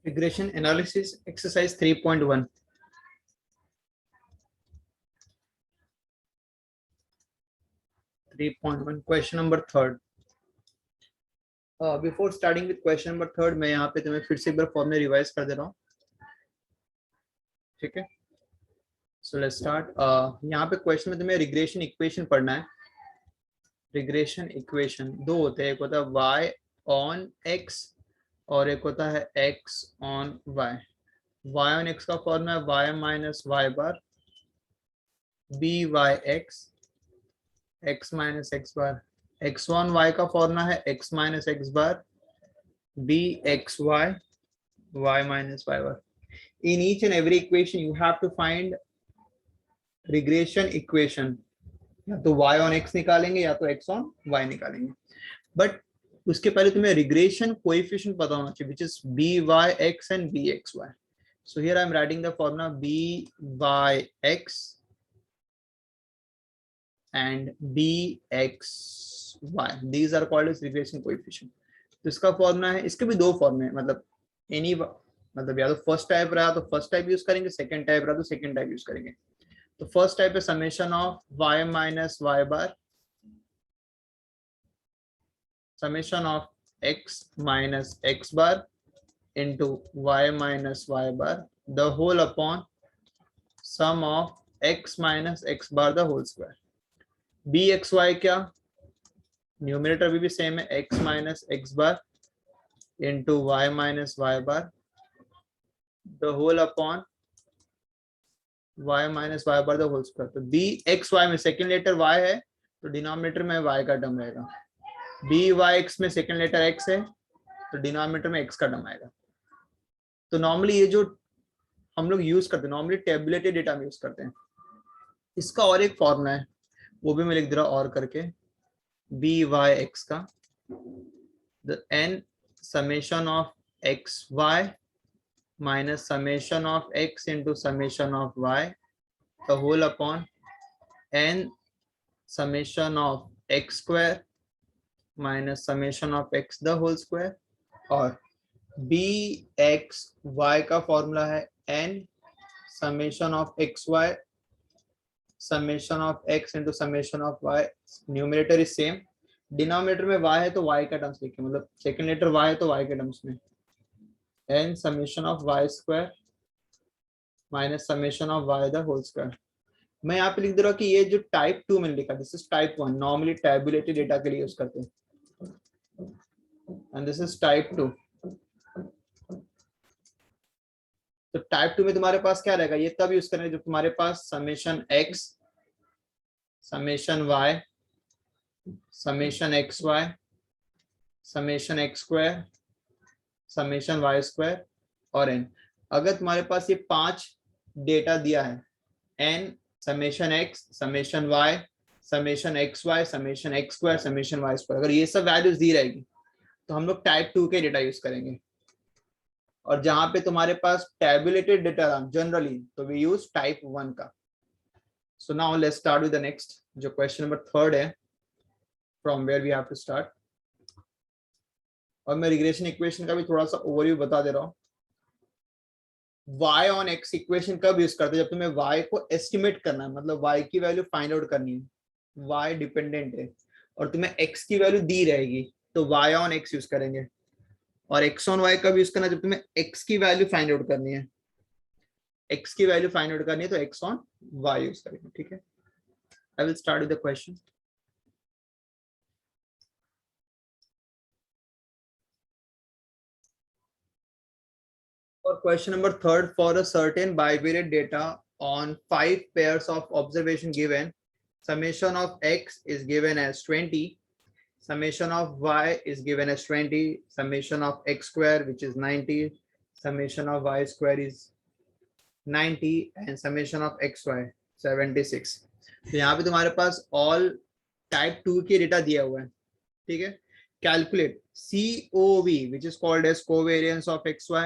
Regression analysis exercise 3.1. Question number third. Before starting with question number third, मैं यहाँ पे तुम्हें फिर से एक बार फॉर्मूला रिवाइज कर दे रहा हूँ, ठीक है? So let's start. यहाँ पे क्वेश्चन में तुम्हें रिग्रेशन इक्वेशन पढ़ना है. रिग्रेशन इक्वेशन दो होते हैं, एक होता है y on x और एक होता है x on y. y on x का फॉर्मूला है y minus y bar by x minus x bar. x on y का फॉर्मूला है x minus x bar bxy y minus y bar. In each and every equation you have to find regression equation. या तो y on x निकालेंगे या तो x on y निकालेंगे, but उसके पहले तुम्हें रिग्रेशन कोएफिशिएंट पता होना चाहिए, which is byx and bxy. So here I am writing the formula byx and bxy. These are called as regression coefficient. तो इसका फॉर्मूला है, इसके भी दो फॉर्मे हैं, मतलब एनी मतलब या तो फर्स्ट टाइप रहा तो फर्स्ट टाइप यूज करेंगे, सेकंड टाइप रहा तो सेकंड टाइप यूज करेंगे. तो फर्स्ट टाइप है summation of y minus y bar summation of x minus x bar into y minus y bar the whole upon sum of x minus x bar the whole square. bxy क्या, numerator भी same है, x minus x bar into y minus y bar the whole upon y minus y bar the whole square. तो bxy में second letter y है तो denominator में y का term रहेगा. byx में सेकेंड लेटर x है तो डिनोमिनेटर में x का टर्म आएगा. तो नॉर्मली ये जो हम लोग यूज करते हैं, नॉर्मली टेबुलेटेड डेटा में यूज करते हैं. इसका और एक फॉर्मूला है, वो भी मैं लिख दे रहा और करके, byx का the n summation of xy minus summation of x into summation of y the whole upon n summation of x square minus summation of x the whole square. और bxy का फॉर्मूला है n summation of xy summation of x into summation of y. Numerator is same, denominator में y है तो y का terms लिखे, मतलब second letter y है तो y के टर्म्स में n summation of y square minus summation of y the whole square. मैं यहाँ पे लिख दे रहा हूँ कि ये जो टाइप 2 मैंने लिखा, this is type 1, normally tabulated data के लिए यूज करते हैं, एंड दिस इज टाइप 2. तो टाइप 2 में तुम्हारे पास क्या रहेगा, ये तब यूज करेंगे जब तुम्हारे पास summation x summation y summation xy summation x square summation y square और n. अगर तुम्हारे पास ये 5 डेटा दिया है, n summation x summation y summation xy summation x square summation y square, अगर ये सब वैल्यूज दी रहेगी तो हम लोग टाइप 2 के डेटा यूज करेंगे. और जहां पे तुम्हारे पास टैबुलेटेड डेटा जनरली, तो वी यूज टाइप 1 का. So now let's start with the next, जो क्वेश्चन नंबर थर्ड है, from where we have to start. और मैं रिग्रेशन इक्वेशन का भी थोड़ा सा ओवरव्यू बता दे रहा हूँ. y on x इक्वेशन कब यूज करते हैं, जब तुम्हें y को एस्टिमेट करना है, मतलब y की वैल्यू फाइंड आउट करनी है, y डिपेंडेंट है और तुम्हें x की वैल्यू दी रहेगी तो y on x यूज करेंगे. और x on y कब यूज करना है, जब तुम्हें x की वैल्यू फाइंड आउट करनी है, x की वैल्यू फाइंड आउट करनी है तो x on y यूज करेंगे. ठीक है, I will start with the question. For question number third, for a certain bivariate data on 5 pairs of observation given, summation of x is given as 20, summation of y is given as 20, summation of x square which is 90, summation of y square is 90 and summation of xy 76. तो यहाँ पे तुम्हारे पास all type 2 के data दिया हुआ है. ठीक है, calculate COV which is called as covariance of xy.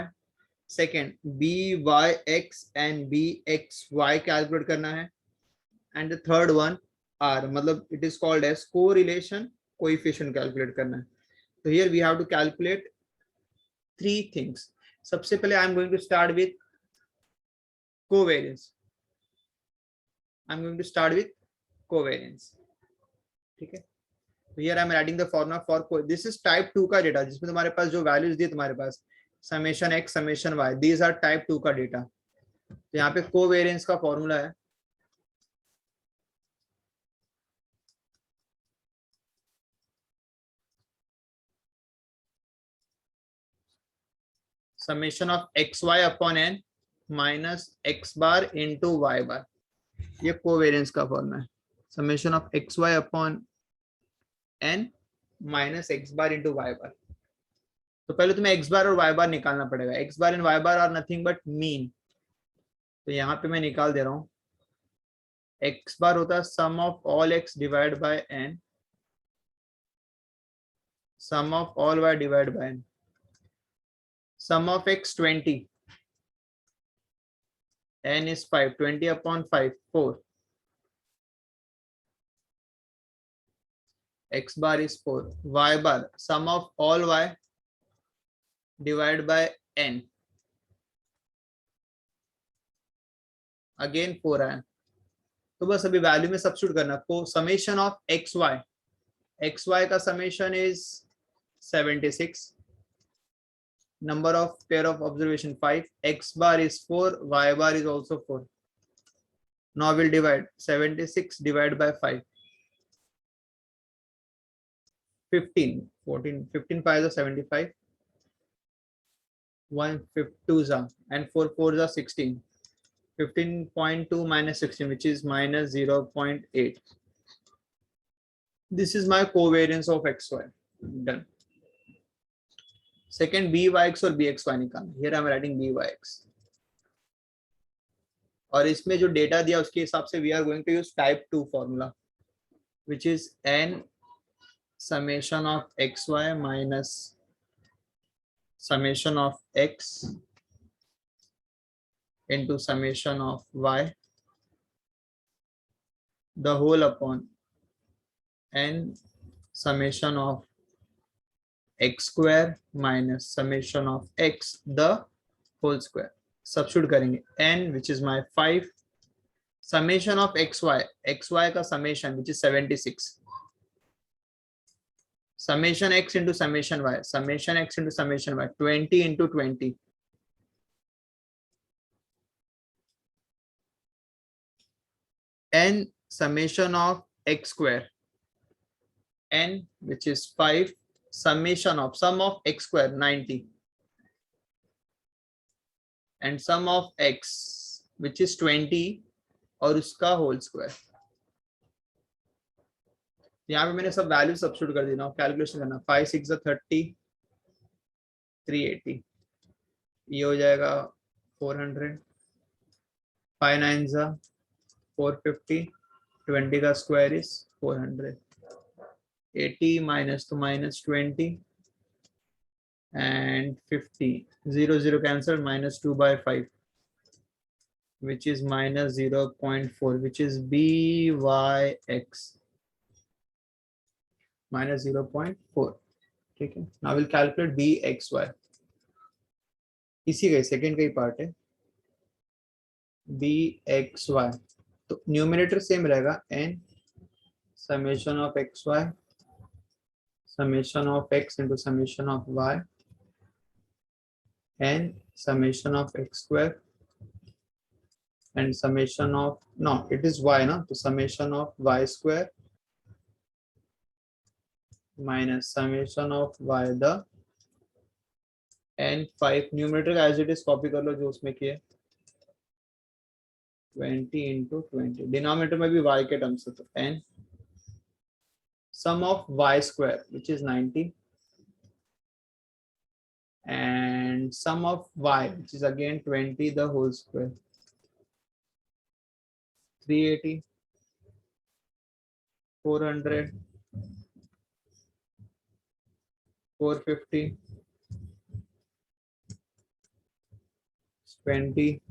सेकेंड byx and bxy कैलकुलेट करना है. And the third one r, मतलब it is called as correlation coefficient calculate करना है. तो here we have to calculate 3 things. सबसे पहले I am going to start with covariance, I am going to start with covariance, ठीक है। तो here I am writing the formula for this is type 2 का data, जिसमें तुम्हारे पास जो values दी तुम्हारे पास summation x summation y, these are type 2 का डेटा। तो यहाँ पे कोवेरियंस का फॉर्मूला है summation of x y upon n minus x bar into y bar, ये कोवेरियंस का फॉर्मूला है। Summation of x y upon n minus x bar into y bar. तो पहले तुम्हें एक्स बार और वाई बार निकालना पड़ेगा। X bar and y bar are nothing but mean, तो यहाँ पे मैं निकाल दे रहा हूँ। एक्स बार होता है sum of all x divide by n, sum of all y divide by n, sum of x 20, n is 5, 20 upon 5 4, x bar is 4, y bar sum of all y divided by n, again 4 आया। तो बस अभी value में substitute करना को summation of x Y का summation is 76, number of pair of observation 5, x bar is 4, y bar is also 4. Now we'll divide 76 divided by 5, 15, 14, 15 5 is 75, 1 2 and 4 4 are 16, 15.2 minus 16, which is minus 0.8. This is my covariance of xy. Done. Second, byx और bxy निकालना। Here I am writing byx. और इसमें जो data दिया उसके हिसाब से we are going to use type 2 formula, which is n summation of xy minus summation of x into summation of y, the whole upon n summation of x square minus summation of x the whole square. Substitute करेंगे n which is my 5, summation of xy का summation which is 76, summation x into summation y, summation x into summation y 20 into 20, n summation of x square, n which is 5, summation of sum of x square 90, and sum of x which is 20 और उसका whole square. यहाँ पे मैंने सब value substitute कर देना, calculation करना। 5 6 30, 380, ये हो जाएगा 400, 5 9 450, 20 का स्क्वायर इज 400, 80 माइनस तो minus 20 and 50, 0 0 cancel, minus 2 by 5, which is minus 0.4, which is byx minus 0.4, ठीक है। now we'll calculate bxy, इसी का सेकंड का ही पार्ट है bxy। तो न्यूमरेटर सेम रहेगा n summation of xy summation of x into summation of y and summation of x square and summation of, no it is y na, so summation of y square minus summation of y the and 5 numerator as it is copy कर लो जो उसमें किए 20 into 20, denominator में भी y के terms से, तो n sum of y square which is 90 and sum of y which is again 20 the whole square, 380, 400, 450, 20,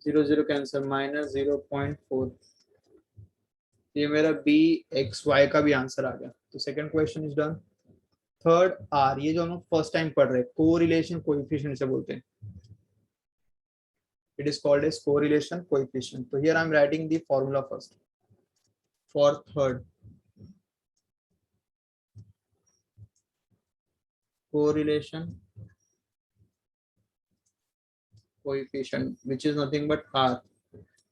0 0 cancer, minus 0.4। ये मेरा bxy का भी आंसर आ गया। तो second question is done. Third r, ये जो हम लोग फर्स्ट टाइम पढ़ रहे हैं, कोरिलेशन कोएफिशिएंट से बोलते हैं. It is called as correlation coefficient. So here I am writing the formula first for third. Correlation coefficient, which is nothing but R.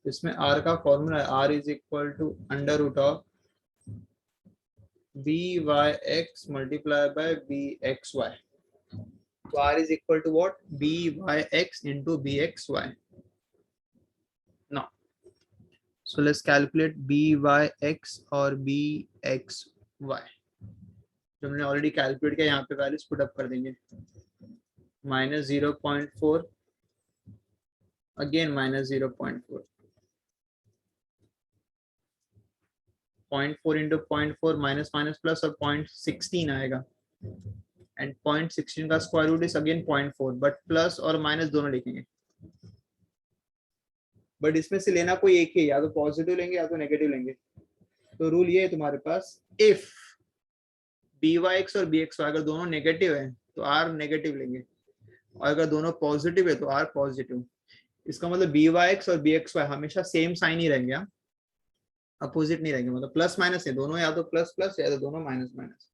इसमें R का फॉर्मूला है, R is equal to under root of BYX multiplied by BXY. So R is equal to what? BYX into BXY. Now, so let's calculate BYX और BXY. जो हमने already calculate किया, यहाँ पे values put up कर देंगे. Minus 0.4, again minus 0.4, 0.4 into 0.4 minus minus plus और 0.16 आएगा. एंड 0.16 का square root is again 0.4, but plus और माइनस दोनों लिखेंगे. बट इसमें से लेना कोई एक ही, या तो पॉजिटिव लेंगे या तो नेगेटिव लेंगे. तो रूल ये है तुम्हारे पास, इफ BYX और BXY अगर दोनों नेगेटिव है तो R नेगेटिव लेंगे, और अगर दोनों पॉजिटिव है तो R पॉजिटिव. इसका मतलब BYX और BXY हमेशा सेम साइन ही रहेंगे, अपोजिट नहीं रहेंगे. मतलब प्लस माइनस है दोनों, या तो प्लस प्लस या तो दोनों माइनस माइनस.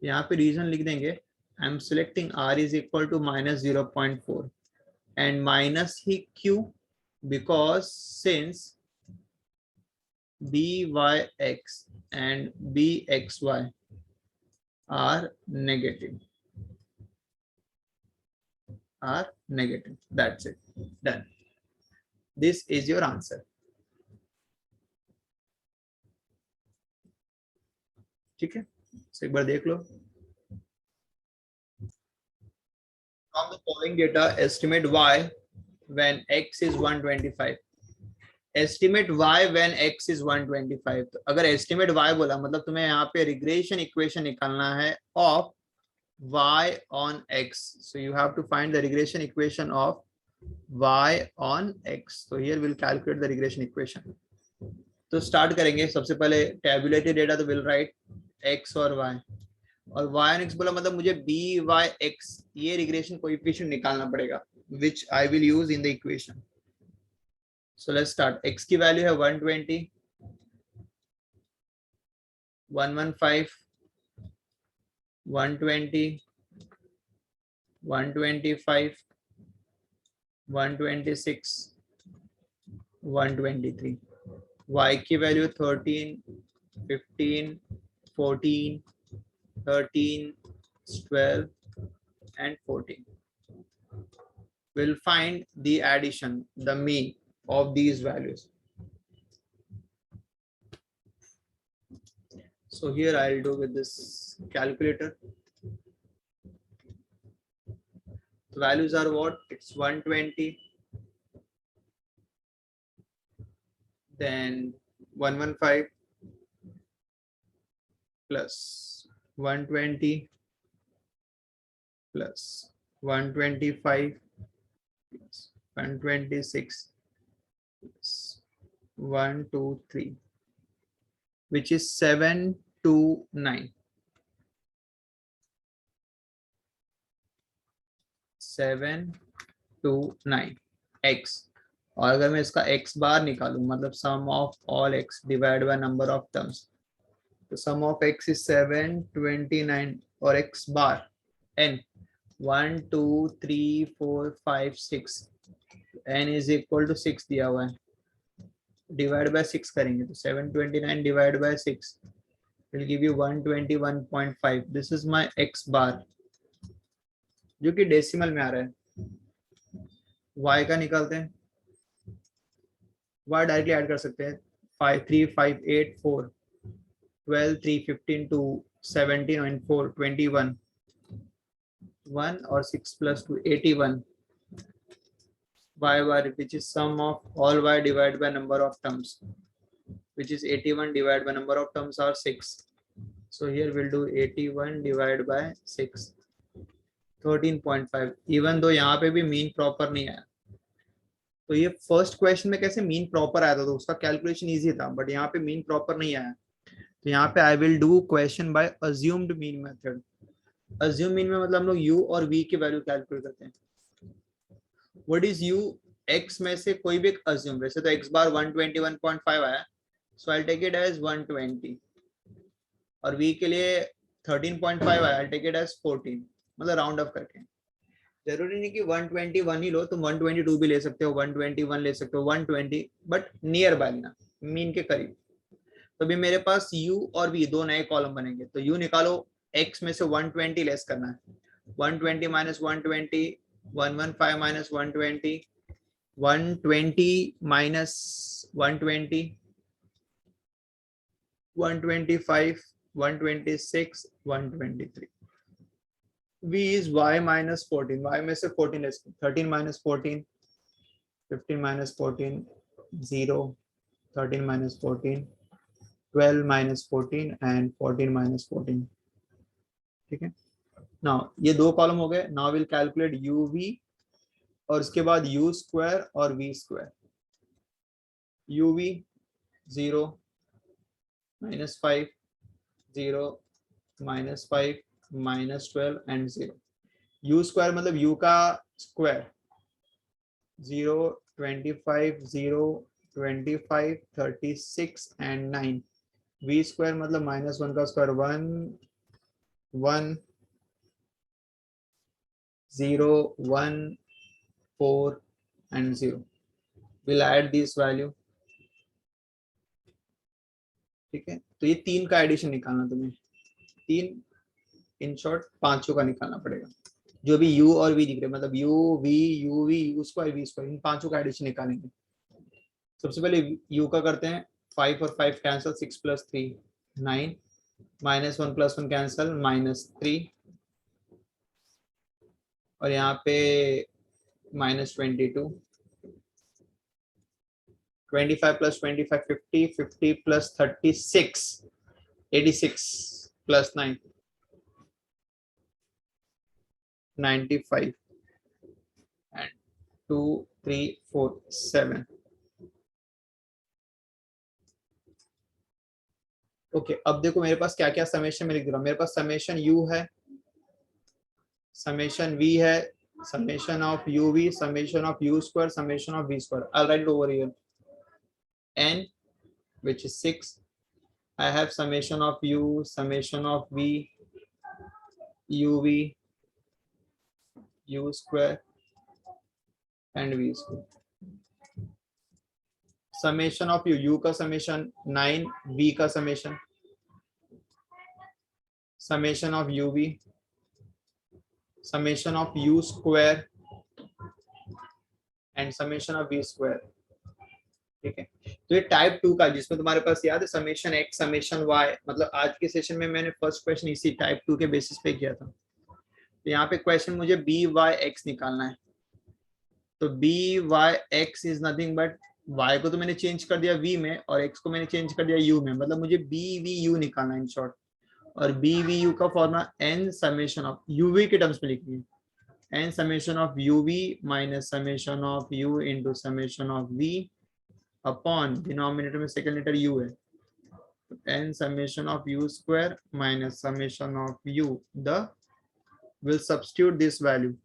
यहाँ पे रीजन लिख देंगे, I am selecting R is equal to minus 0.4 and minus ही क्यू, because since BYX and BXY are negative. That's it. Done. This is your answer. ठीक है, so एक बार देख लो. From the following data, estimate y when x is 125. Estimate y when x is 125. तो अगर estimate y बोला मतलब तुम्हें यहाँ पे regression equation निकालना है of y on x. So you have to find the regression equation of y on x. So here we'll calculate the regression equation. तो स्टार्ट करेंगे. सबसे पहले टेबुलेटेड डेटा, तो विल राइट x और y, और y on x बोला मतलब मुझे BYX ये रिग्रेशन कोएफिशिएंट निकालना पड़ेगा, which I will use in the equation. So let's start. x की वैल्यू है 120, 115, 120, 125, 126, 123. y की value 13, 15, 14, 13, 12 and 14. We'll find the addition, the mean of these values. So here I'll do with this calculator. The values are what? It's 120, then 115 plus 120 plus 125 plus 126 plus 123, which is 729. 729 x. और अगर मैं इसका x bar निकालूं, मतलब sum of all x divide by number of terms, तो sum of x is 729 और x bar n 1 2 3 4 5 6, n is equal to 6 दिया हुआ है, डिवाइड बाय 6 करेंगे तो 729 divide by 6 will give you 121.5. This is my x बार जो कि decimal में आ रहा है. y का निकालते हैं, y डायरेक्टली ऐड कर सकते हैं. 5 3 5 8 4 12 3 15 2 17 and 4 21 1 और 6 plus 2 81 y bar, which is sum of all y divided by number of terms, which is 81 divided by number of terms are 6. So here we'll do 81 divided by 6, 13.5. Even though यहाँ पे भी mean proper नहीं आया. तो ये first question में कैसे mean proper आया था, तो उसका कैलकुलेशन इजी था, बट यहाँ पे मीन प्रॉपर नहीं आया. तो यहाँ पे I will do question by assumed mean method. Assume mean में मतलब हम लोग u और v की वैल्यू कैलकुलेट करते हैं. What is u? x में से कोई भी एक अज्यूम. वैसे तो x बार 121.5 आया, सो आई टेक इट एज 120. और v के लिए 13.5 आया, आई टेक इट एज 14. मतलब राउंड ऑफ करके. जरूरी नहीं कि 121 ही लो, तुम 122 भी ले सकते हो, 121 ले सकते हो, 120, बट नियर बाय ना, मीन के करीब. तो अभी मेरे पास u और v दो नए कॉलम बनेंगे. तो u निकालो, x में से 120 लेस करना है. 120 minus 120, 115 minus 120, 120 minus 120, 125, 126, 123. v is y minus 14. y में से 14 less, 13 minus 14, 15 minus 14, 0, 13 minus 14, 12 minus 14 and 14 minus 14. ठीक है. नाउ ये दो कॉलम हो गए. Now will calculate u v और उसके बाद यू स्क्वायर और v square. U v 0, -5, 0, -5, -12 and 0. U square मतलब यू का स्क्वायर. 0, 25, 0, 25, 36 एंड 9. वी स्क्वायर मतलब -1 का square 1, 1, 0, 1, 4 and 0. We'll add this value. ठीक है. तो ये तीन का एडिशन निकालना तुम्हें. तीन इन शॉर्ट पांचों का निकालना पड़ेगा. जो भी u और v दिख रहे मतलब u v u square v square, इन पांचों का एडिशन निकालेंगे. सबसे पहले u का करते हैं. 5 और 5 कैंसिल, 6 प्लस 3 9, -1 प्लस 1 कैंसिल, -3. और यहाँ पे -22, 25 plus 25, 50, 50 plus 36, 86 plus 9, 95 and 2, 3, 4, 7. Okay. अब देखो मेरे पास क्या क्या समेशन में लिख दे रहा हूँ. मेरे पास समेशन u है, समेशन v है, summation of uv, summation of u square, summation of v square. I'll write it over here. n, which is 6. I have summation of u, summation of v, uv, u square and v square. Summation of u का summation 9, v का summation, summation of u v, summation of u square and summation of v स्क्वायर. ठीक है. तो ये type 2 का, जिसमें तुम्हारे पास याद है समेशन x, समेशन y. मतलब आज के सेशन में मैंने फर्स्ट क्वेश्चन इसी टाइप 2 के बेसिस पे किया था. तो यहाँ पे क्वेश्चन मुझे बी वाई एक्स निकालना है. तो b y x is nothing but, y को तो मैंने चेंज कर दिया v में और x को मैंने चेंज कर दिया u में. मतलब मुझे बी वी यू निकालना है इन शॉर्ट. और बी वी यू का formula n summation of u v के टर्म्स में लिखिए. n summation of u v minus summation of u into summation of v upon denominator में सेकंड लेटर u है. n summation of u square minus summation of u. The will substitute this value.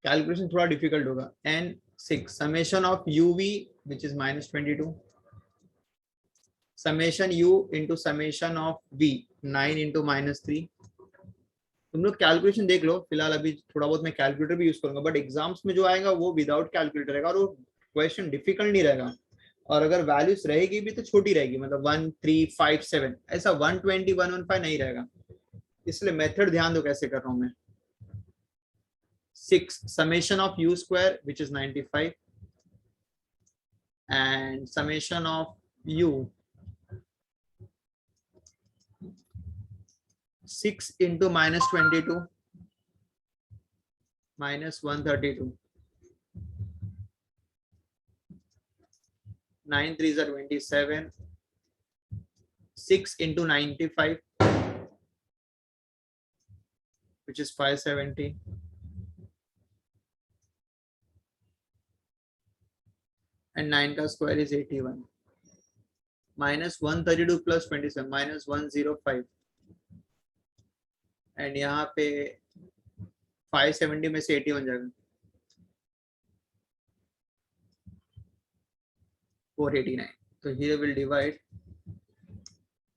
Calculation थोड़ा difficult होगा. n 6 summation of uv which is -22, summation u into summation of v 9 into -3. तुम लोग calculation देख लो. फिलहाल अभी थोड़ा बहुत मैं कैलकुलेटर भी यूज करूंगा, बट एग्जाम्स में जो आएगा वो विदाउट कैलकुलेटर रहेगा और वो क्वेश्चन डिफिकल्ट नहीं रहेगा. और अगर वैल्यूज रहेगी भी तो छोटी रहेगी, मतलब 1, 3, 5, 7, ऐसा 120, 115 नहीं रहेगा. इसलिए मेथड ध्यान दो कैसे कर रहा हूं मैं. 6 summation of u square which is 95 and summation of u 6 into -22 minus 132, 9 3s are 27, 6 into 95 which is 570, and 9 का square is 81, minus 132 plus 27 minus 105 and यहाँ पे 570 में से 80 बन जाएगा 489. तो here will divide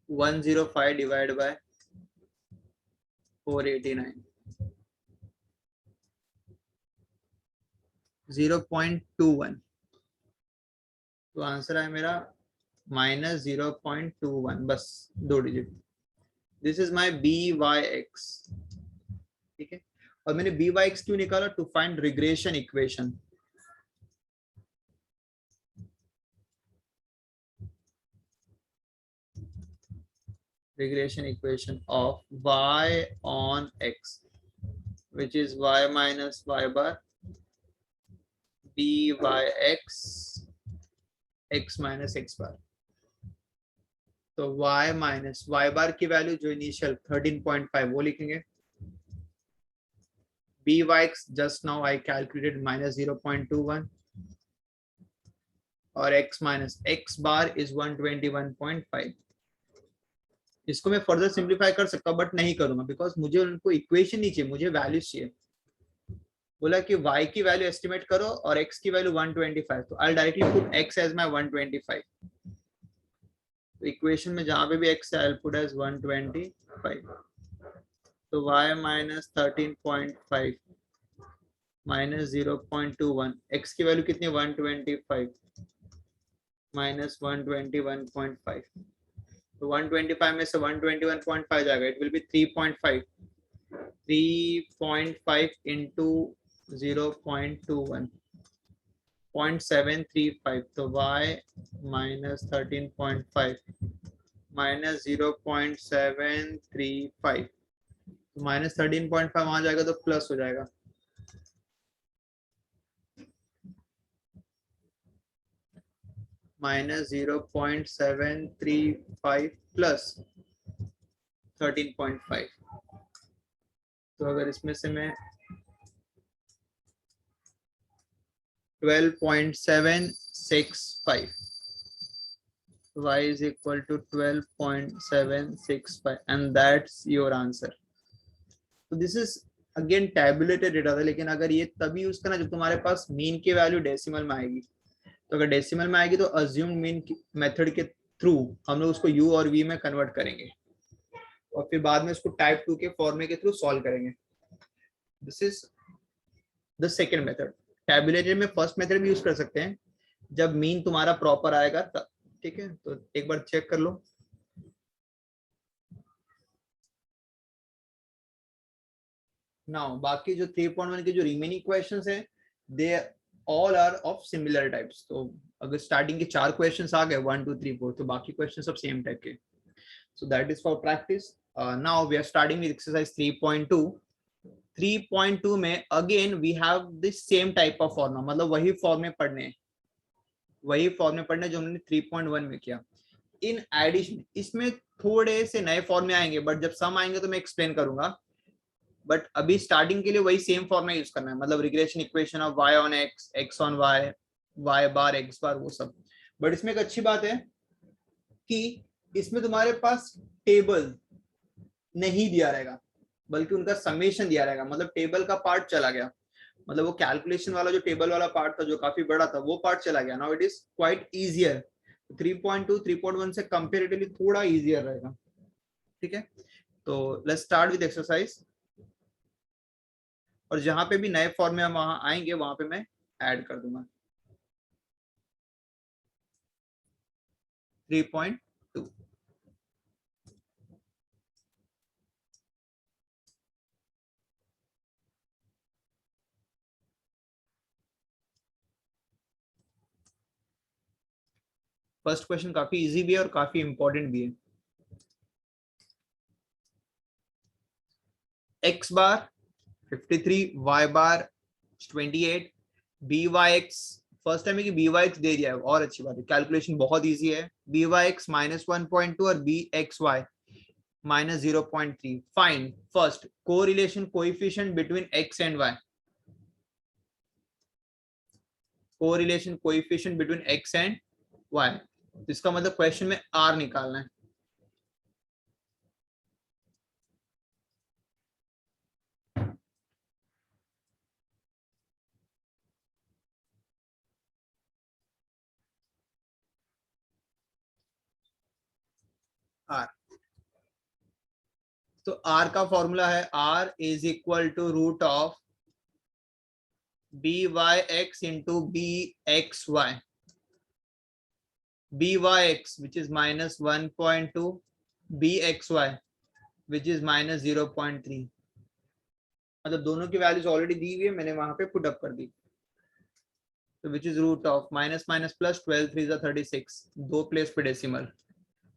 105 divided by 489. 0.21. तो आंसर है मेरा -0.21, बस 2 digit. This is my BYX. ठीक है, और मैंने BYX क्यों निकाला? To find regression equation. Regression equation of y on x, which is y minus y bar BYX x minus x bar. तो y minus y bar की value जो initial 13.5 वो लिखेंगे. BYX just now I calculated -0.21 और x minus x bar is 121.5. इसको मैं further simplify कर सकता हूँ बट नहीं करूंगा बिकॉज मुझे उनको इक्वेशन नहीं चाहिए, मुझे वैल्यूज चाहिए. बोला कि y की वैल्यू एस्टिमेट करो और x की वैल्यू 125. तो I directly put x as my 125. तो इक्वेशन में जहां पे भी x है आई पुट एज 125. तो y minus 13.5 minus 0.21, x की वैल्यू कितनी? 125 minus 121.5. तो 125 में से 121.5 जाएगा, इट विल बी 3.5. 3.5 into 0.21, 0.735. तो y minus 13.5 minus 0.735. तो minus 13.5 वहां जाएगा तो प्लस हो जाएगा. minus 0.735 plus 13.5. तो अगर इसमें से मैं 12.765, y is equal to 12.765 and that's your answer. तो this is again tabulated data था, लेकिन अगर ये तभी यूज करना जब तुम्हारे पास मीन की वैल्यू डेसिमल में आएगी. तो अगर डेसिमल में आएगी तो अज्यूम्ड मीन मेथड के थ्रू हम लोग उसको u और v में कन्वर्ट करेंगे और फिर बाद में उसको टाइप 2 के फॉर्मूले के थ्रू सॉल्व करेंगे. This is the second method. Tabulated में फर्स्ट मेथड भी यूज कर सकते हैं जब मीन तुम्हारा प्रॉपर आएगा तब. ठीक है, तो एक बार चेक कर लो. नाउ बाकी जो 3.1 के जो रिमेनिंग क्वेश्चंस है they all are of similar types. तो अगर स्टार्टिंग के 4 क्वेश्चंस आ गए 1 2 3 4, तो बाकी क्वेश्चन सब सेम टाइप के. So that is for practice. Now we are starting with exercise 3.2. 3.2 में again we have the same type of formula, मतलब वही फॉर्म में पढ़ने जो हमने 3.1 में किया. इन एडिशन इसमें थोड़े से नए फॉर्म आएंगे बट जब सम आएंगे तो मैं एक्सप्लेन करूंगा. बट अभी स्टार्टिंग के लिए वही सेम फॉर्मूला यूज करना है, मतलब regression equation of y on x, x on y, y bar x बार, वो सब. बट इसमें एक अच्छी बात है कि इसमें तुम्हारे पास टेबल नहीं दिया रहेगा बल्कि उनका समेशन दिया रहेगा. मतलब टेबल का पार्ट चला गया, मतलब वो कैलकुलेशन वाला जो टेबल वाला पार्ट था जो काफी बड़ा था वो पार्ट चला गया. Now it is quite easier. 3.2 3.1 से कंपैरेटिवली थोड़ा इजियर रहेगा. ठीक है, तो लेट्स स्टार्ट विद एक्सरसाइज. और जहां पे भी नए फॉर्म में हम वहां आएंगे वहां पे मैं ऐड कर दूंगा. 3.2. फर्स्ट क्वेश्चन काफी इजी भी है और काफी इंपॉर्टेंट भी है. x बार 53, y बार 28, BYX फर्स्ट टाइम है कि BYX दे दिया है और अच्छी बात है, कैलकुलेशन बहुत इजी है. BYX -1.2 और BXY -0.3. Find first correlation coefficient between x and y. Correlation coefficient between x and y. इसका मतलब क्वेश्चन में r निकालना है. r. तो r का फॉर्मूला है r is equal to root of byx into bxy. byx which is minus 1.2, bxy which is minus 0.3. मतलब दोनों की वैल्यूज ऑलरेडी दी हुई है, मैंने वहां पे पुट अप कर दी. तो which is root of minus minus plus 12 3 36, दो प्लेस पे डेसिमल,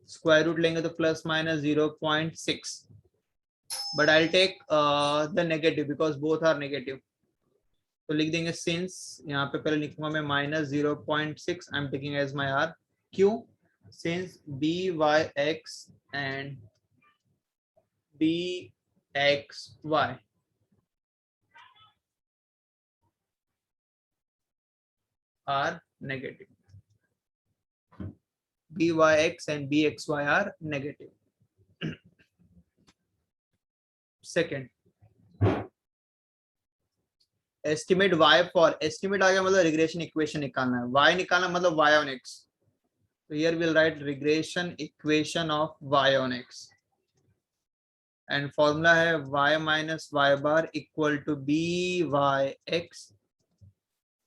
स्क्वायर रूट लेंगे तो plus minus 0.6, but I take the negative because both are negative. तो लिख देंगे सिंस, यहाँ पे पहले लिखूंगा मैं minus 0.6, I am taking as my r. क्यों? Since b y x and b x y are negative. byx and bxy are negative. Second, estimate y for, estimate आ गया मतलब regression equation निकालना है, y निकालना मतलब y on x. So here we'll write regression equation of y on x and formula है y minus y bar equal to byx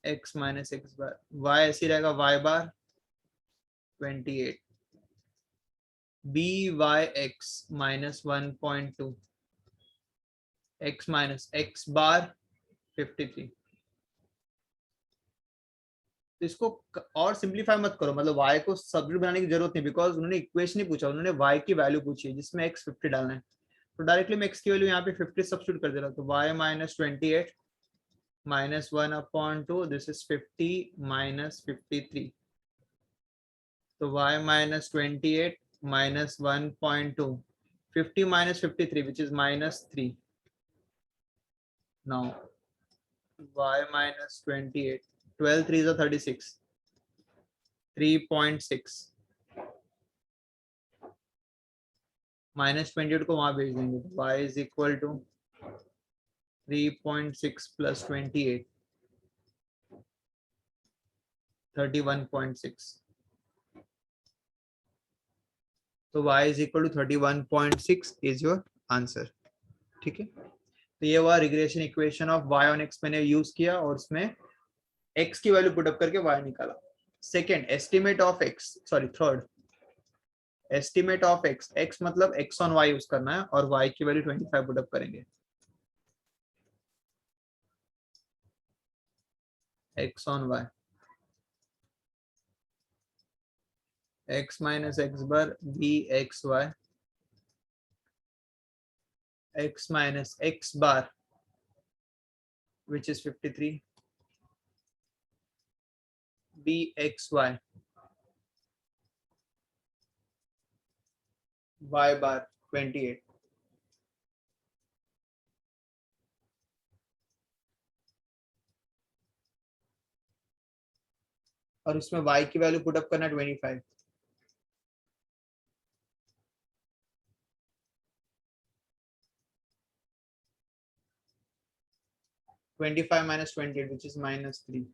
x minus x bar. y ऐसी रहेगा y bar 28, byx minus 1.2, x minus x bar 53. तो इसको और simplify मत करो, मतलब y को सब्सिट्यूट बनाने की जरूरत नहीं, बिकॉज उन्होंने इक्वेशन नहीं पूछा, उन्होंने y की वैल्यू पूछी है जिसमें x 50 डालना है. तो डायरेक्टली मैं x की वैल्यू यहाँ पे 50 सब्सिट्यूट कर दे रहा हूँ. तो y minus 28 minus 1/2, this is 50 minus 53. तो y minus 28 minus 1.2, 50 minus 53 which is minus 3. Now y minus 28, 12 3 is 36, 3.6 minus 28 को वहां भेज देंगे. y is equal to 3.6 plus 28, 31.6. तो y is equal to 31.6 is your answer. ठीक है, तो ये हुआ regression equation of y on x मैंने यूज किया और उसमें x की वैल्यू पुट अप करके y निकाला. Second, estimate of x, sorry third, estimate of x, x मतलब x on y यूज करना है और y की वैल्यू 25 पुट अप करेंगे. x on y, x minus x bar bxy, x minus x bar which is 53, bxy, y bar 28. और इसमें y की value put up करना है 25. minus 28 which is minus 3.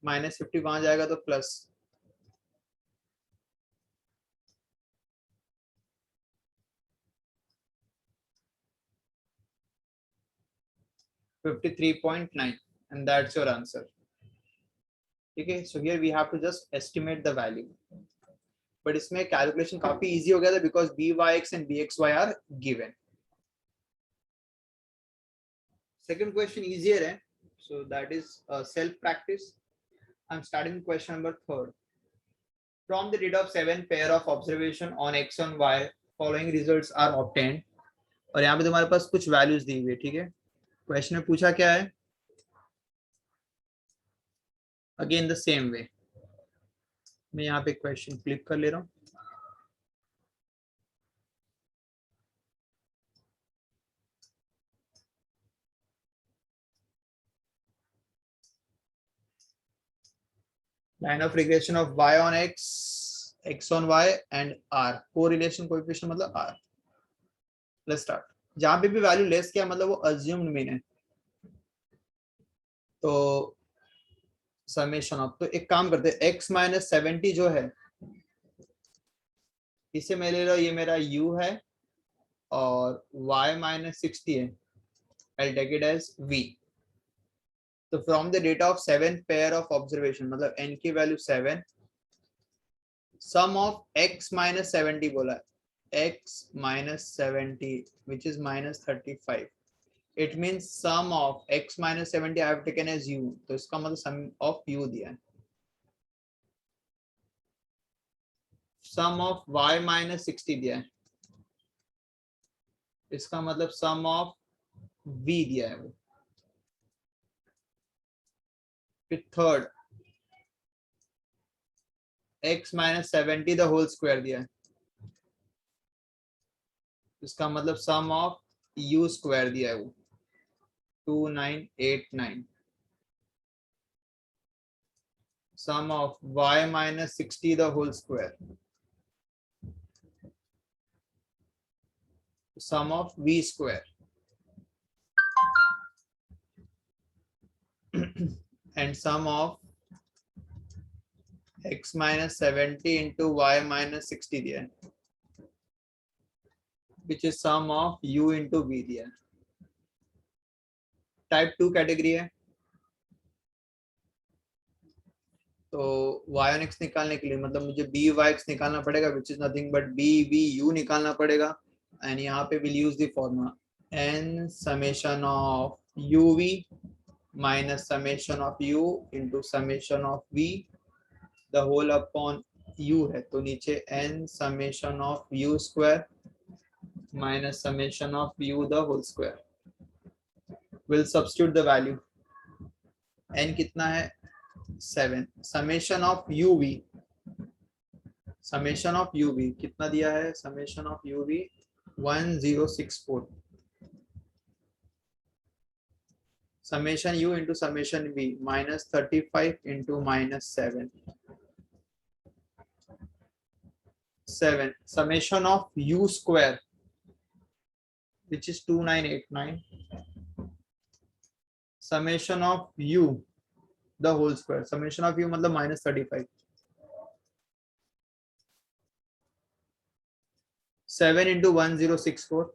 minus 50 वहां जाएगा तो plus 53.9 and that's your answer. Okay, so here we have to just estimate the value, but इसमें calculation काफी easy हो गया था because byx and bxy are given. Second question easier है, so that is self practice. I'm starting question number third. From the data of 7 pair of observation on x and y, following results are obtained. और यहाँ पे तुम्हारे पास कुछ values दी हुई है. ठीक है, क्वेश्चन में पूछा क्या है, अगेन द सेम वे. मैं यहाँ पे क्वेश्चन फ्लिप कर ले रहा हूँ. Line of regression of y on x, x on y and r, correlation coefficient मतलब r. Let's start. जहां पे भी वैल्यू लेस किया मतलब वो अज्यूम्ड मीन है. तो समेशन ऑफ, तो एक काम करते हैं, x माइनस 70 जो है इसे मैं ले लो, ये मेरा u है और y माइनस 60 है, I'll take it as v. तो from the data of 7th pair of observation, मतलब n की value 7, sum of x minus 70 बोला है, x minus 70 which is minus 35. It means sum of x minus 70 I have taken as u, तो इसका मतलब sum of u दिया है. Sum of y minus 60 दिया है, इसका मतलब sum of v दिया है वो. फिर third x minus 70 the whole square दिया है, इसका मतलब sum of u square दिया है वो 2989. Sum of y minus 60 the whole square, sum of v square and sum of x minus 70 into y minus 60 दिया है, which is sum of u into v दिया है. टाइप 2 कैटेगरी है, तो y on x निकालने के लिए मतलब मुझे b y x निकालना पड़ेगा, which is nothing but b v u निकालना पड़ेगा. एंड यहाँ पे we'll use the formula n summation of uv minus summation of u into summation of v the whole upon u है, तो नीचे n summation of u square minus summation of u the whole square. We'll substitute the value. n कितना है 7. summation of uv, summation of uv कितना दिया है, summation of uv 1064. summation u into summation v minus 35 into minus 7. Summation of u square which is 2989. Summation of u the whole square, summation of u मतलब minus 35. 7 into 1064.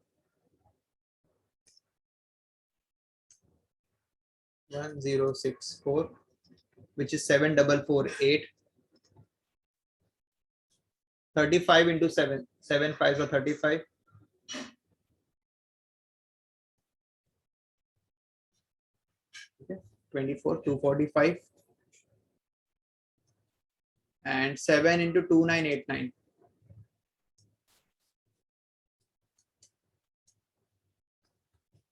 1064 which is 7448. 35 into 7, 7 5s are 35. Okay, 24 245 and 7 into 2989.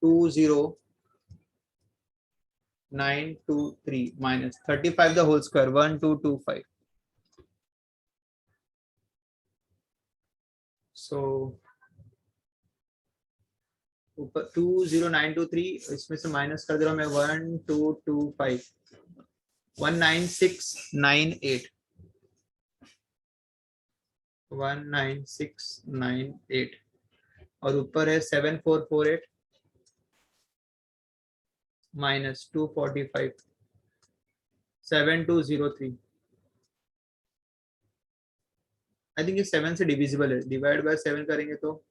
20923 minus 35 the whole square 1225. So ऊपर 20923 इसमें से minus कर दे रहा हूँ मैं 1225 19698 19698 और ऊपर है 7448 माइनस 245 7203. आई थिंक ये 7 से डिविजिबल है, डिवाइड बाय 7 करेंगे तो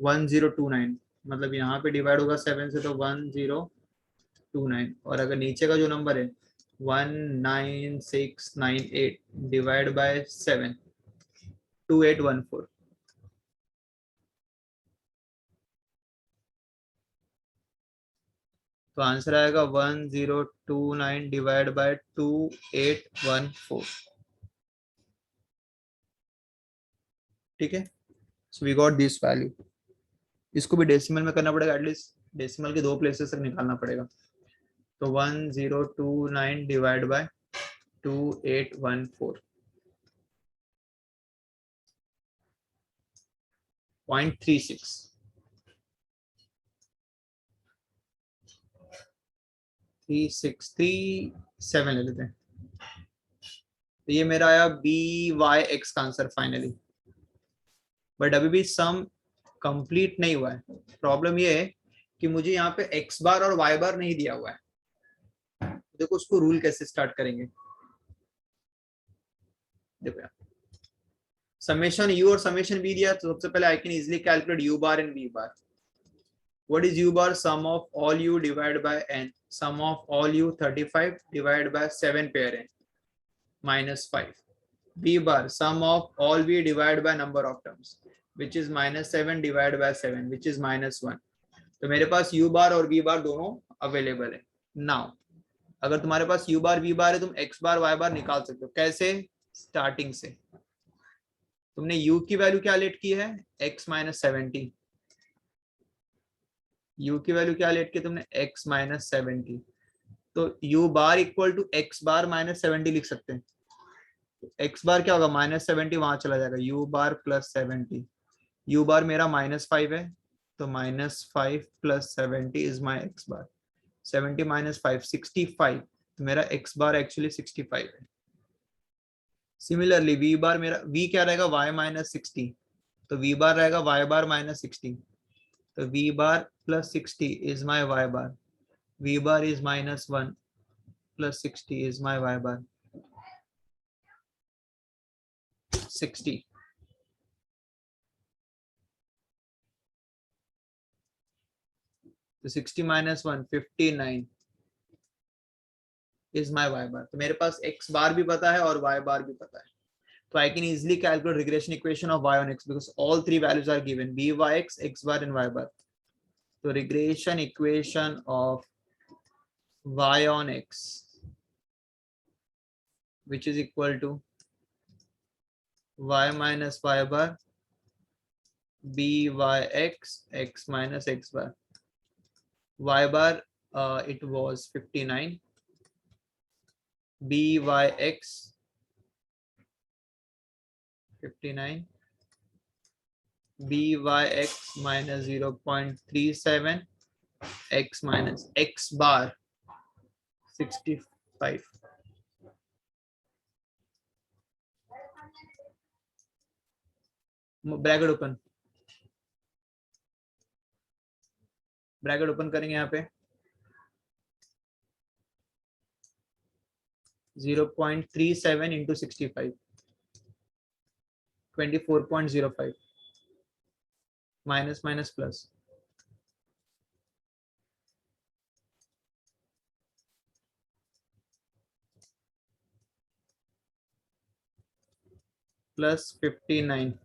1029, मतलब यहाँ पे डिवाइड होगा 7 से तो 1029, और अगर नीचे का जो नंबर है 19698 डिवाइड बाय 7 2814. तो आंसर आएगा 1029 डिवाइड बाय 2814. ठीक है, so we got this value. इसको भी डेसिमल में करना पड़ेगा, एटलीस्ट डेसिमल के 2 प्लेसेस तक निकालना पड़ेगा. तो 1029 डिवाइड बाय 2814 0.36. 3637 ले लेते हैं. तो ये मेरा आया BYX का आंसर फाइनली. बट अभी भी सम कंप्लीट नहीं हुआ है. प्रॉब्लम ये है कि मुझे यहाँ पे x बार और y बार नहीं दिया हुआ है. देखो उसको रूल कैसे स्टार्ट करेंगे। देखो समेशन u और समेशन v दिया, तो सबसे पहले I can easily calculate u bar and v bar. What is u bar? Sum of all u divided by n. Sum of all u 35 divided by 7 pair n minus 5. V bar sum of all v divided by number of terms, which is minus 7 divided by 7, which is minus 1. तो मेरे पास u bar और v bar दोनों available है. Now अगर तुम्हारे पास u bar v bar है, तुम x bar y bar निकाल सकते हो. कैसे? स्टार्टिंग से तुमने u की वैल्यू क्या लेट की है? x minus 70. u की वैल्यू क्या लेट की तुमने? x minus 70. तो u bar equal to x bar minus 70 लिख सकते हैं. x बार क्या होगा? माइनस 70 वहां चला जाएगा. u बार प्लस 70. u बार मेरा माइनस 5 है, तो minus 5 plus 70 is my x bar. 70 minus 5 65. तो मेरा x बार एक्चुअली 65 है. सिमिलरली v बार मेरा v क्या रहेगा? y minus 60. तो v बार रहेगा y बार माइनस 60. तो v bar plus 60 is my y bar. v bar is minus 1 plus 60 is my y bar. 60. तो 60 minus 1 59 is my y bar. तो मेरे पास x बार भी पता है और y बार भी पता है. So I can easily calculate regression equation of y on x because all three values are given: b y x, x bar and y bar. So regression equation of y on x, which is equal to y minus y bar b y x, x minus x bar. Y bar it was 59. b y x 59. b y x minus 0.37, x minus x bar 65. Bracket open, bracket open करेंगे यहाँ पे 0.37 into 65, 24.05, minus minus plus. Plus 59.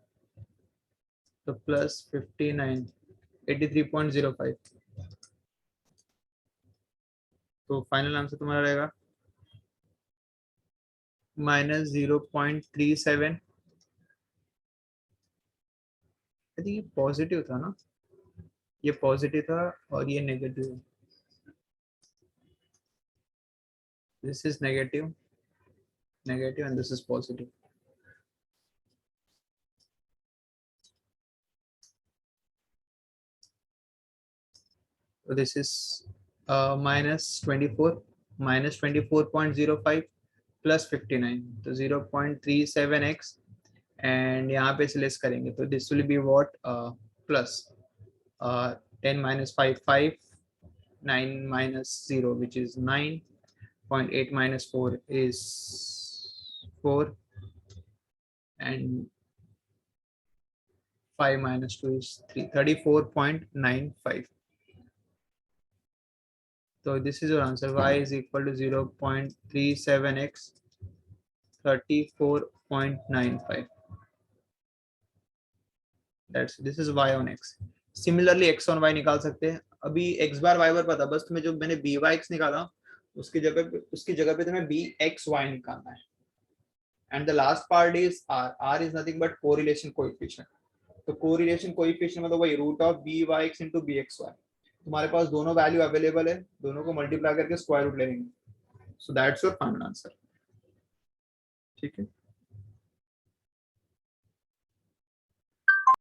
तो plus 59 83.05. तो final answer तुम्हारा रहेगा minus 0.37. यदि ये positive था ना, ये पॉजिटिव था और ये नेगेटिव है. This is negative, negative and this is positive. So this is minus 24, minus 24.05 plus 59, तो 0.37x and यहाँ पे से लेस करेंगे तो this will be what plus 10 minus 5 5, 9 minus 0 which is 9, 0.8 minus 4 is 4 and 5 minus 2 is 3, 34.95. So this is your answer. Y is equal to 0.37x 34.95. This is y on x. Similarly x on y निकाल सकते हैं. अभी x बार y बार पता, बस तुम्हें जो मैंने b y x निकाला उसकी जगह पे तुम्हें b x y निकालना है. And the last part is r. R is nothing but correlation coefficient. तो correlation coefficient मतलब वही root of b y x into b x y. तुम्हारे पास दोनों वैल्यू अवेलेबल है, दोनों को मल्टीप्लाई करके स्क्वायर रूट ले लेंगे. So that's your final answer. ठीक है.